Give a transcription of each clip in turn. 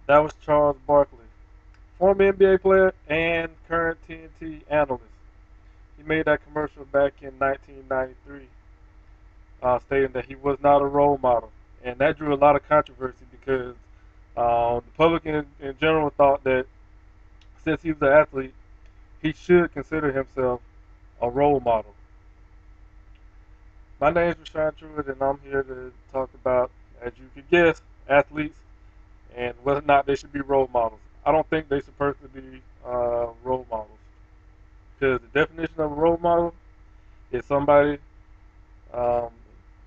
That was Charles Barkley, former NBA player and current TNT analyst. He made that commercial back in 1993, stating that he was not a role model, and that drew a lot of controversy because the public in general thought that since he was an athlete, he should consider himself a role model. My name is Rashawn Truitt, and I'm here to talk about, as you could guess, athletes and whether or not they should be role models. I don't think they should personally be role models because the definition of a role model is somebody um,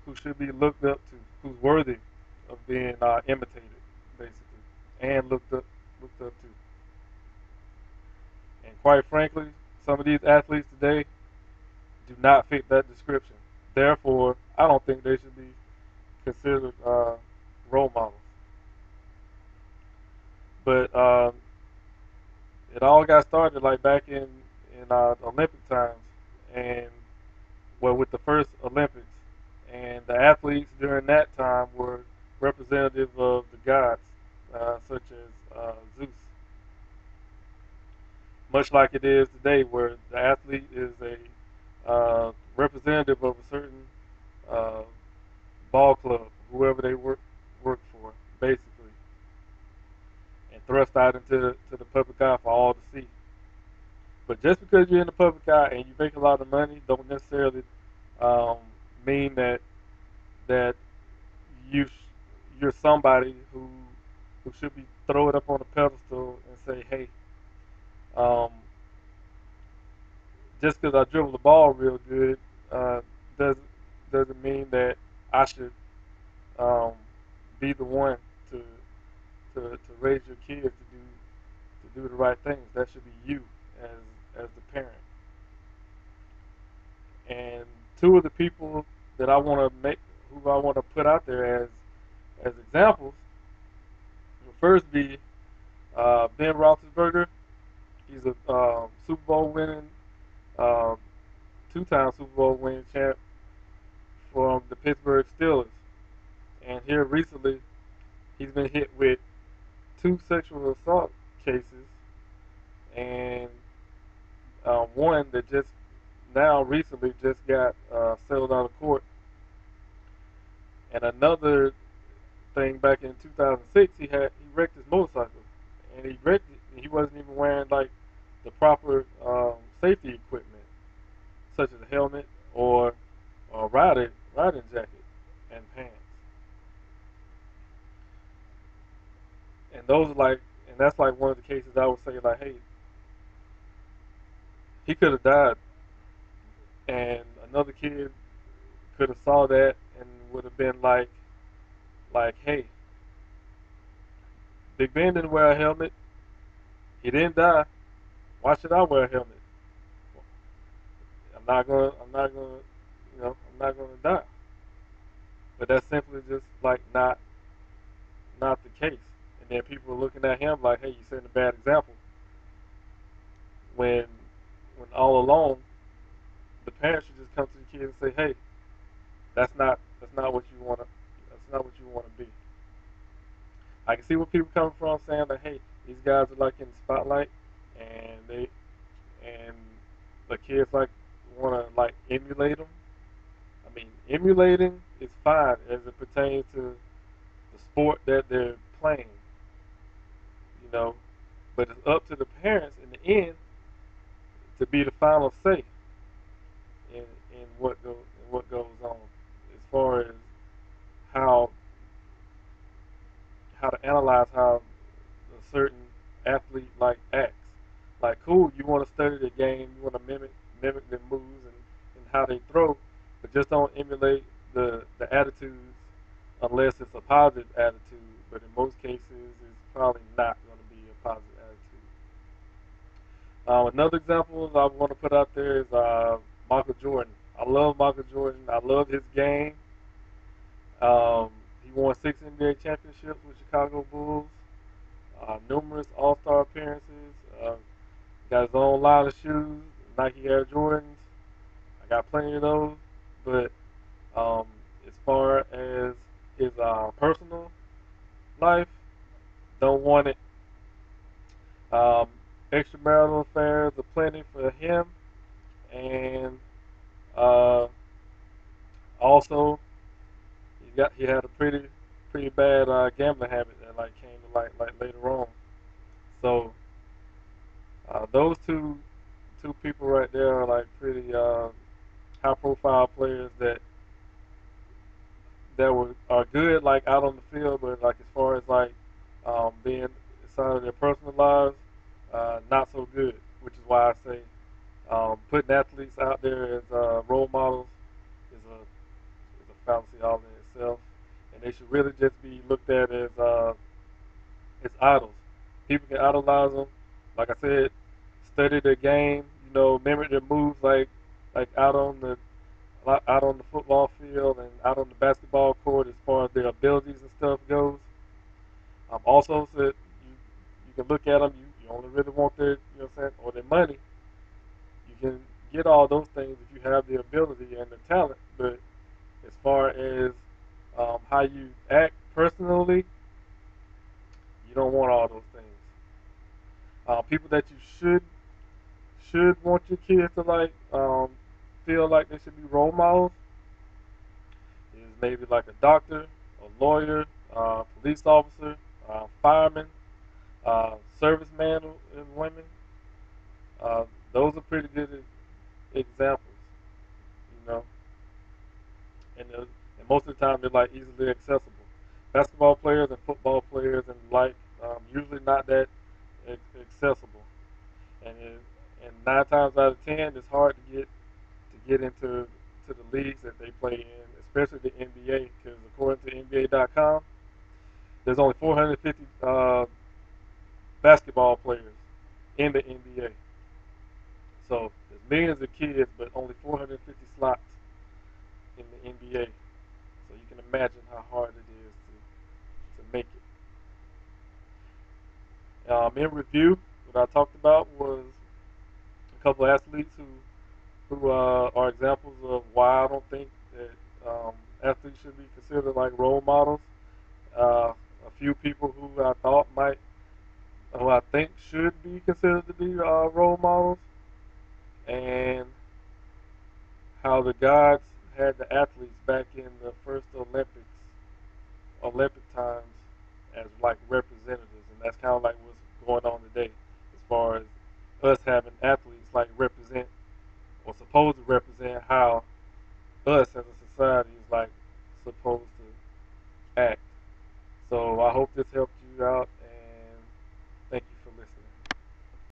who should be looked up to, who's worthy of being imitated, basically, and looked up to. And quite frankly, some of these athletes today do not fit that description. Therefore, I don't think they should be considered role models. But it all got started like back in Olympic times, and well, with the first Olympics, and the athletes during that time were representative of the gods, such as Zeus, much like it is today, where the athlete is a representative of a certain uh, ball club, whoever they work for, basically, and thrust out into to the public eye for all to see. But just because you're in the public eye and you make a lot of money, don't necessarily um, mean that you you're somebody who should be throw it up on a pedestal and say, hey, um, just because I dribble the ball real good uh, doesn't doesn't mean that I should um, be the one to, to raise your kids to do the right things. That should be you as the parent. And two of the people that I want to make, who I want to put out there as examples, will first be Ben Roethlisberger. He's a Super Bowl winning, uh, two-time Super Bowl winning champ from the Pittsburgh Steelers. And here recently, he's been hit with two sexual assault cases, and one that just now recently just got settled out of court, and another thing back in 2006, he wrecked his motorcycle, and he wrecked it. And he wasn't even wearing like the proper safety equipment, such as a helmet or riding jacket and pants. And those are like, and that's like one of the cases I would say like, hey, he could have died, and another kid could have saw that and would have been like, hey, Big Ben didn't wear a helmet. He didn't die. Why should I wear a helmet? I'm not gonna die. But that's simply just like not the case. And then people are looking at him like, hey, you're setting a bad example. When when all along the parents should just come to the kid and say, hey, that's not what you wanna that's not what you wanna be. I can see where people come from saying that, hey, these guys are like in the spotlight, and and the kids like want to like emulate them. I mean, emulating is fine as it pertains to the sport that they're playing, you know, but it's up to the parents in the end to be the final say in in what goes on as far as how how to analyze how a certain athlete like acts. Like, cool, you want to study the game, you want to mimic their moves and how they throw, but just don't emulate the attitudes unless it's a positive attitude. But in most cases, it's probably not going to be a positive attitude. Another example I want to put out there is Michael Jordan. I love Michael Jordan. I love his game. He won 6 NBA championships with Chicago Bulls, numerous All-Star appearances. Got his own line of shoes, Nike Air Jordans. I got plenty of those. But as far as his personal life, don't want it. Um, Extramarital affairs are plenty for him, and uh, also he had a pretty bad gambling habit that like came to light like later on. So those two people right there are like pretty high profile players that are good like out on the field, but like as far as like being inside of their personal lives, not so good. Which is why I say putting athletes out there as role models is a fallacy all in itself, and they should really just be looked at as idols. People can idolize them. Like I said, study their game. You know, mimic their moves like out on the football field and out on the basketball court as far as their abilities and stuff goes. Also, so you can look at them. You only really want their, you know what I'm saying, or their money. You can get all those things if you have the ability and the talent. But as far as how you act personally, you don't want all those things. People that you should want your kids to like feel like they should be role models is maybe like a doctor, a lawyer, police officer, fireman, servicemen and women. Those are pretty good examples, you know. And most of the time they're like easily accessible. Basketball players and football players and like usually not that accessible. And and 9 times out of 10, it's hard to get into the leagues that they play in, especially the NBA, because according to NBA.com, there's only 450 basketball players in the NBA. So there's millions of kids, but only 450 slots in the NBA. So you can imagine how hard it is to make it. In review, what I talked about was a couple of athletes who are examples of why I don't think that athletes should be considered like role models. A few people who I think should be considered to be role models, and how the gods had the athletes back in the first Olympic times as like representatives, and that's kind of like what's going on today, as far as us having athletes like represent or supposed to represent how us as a society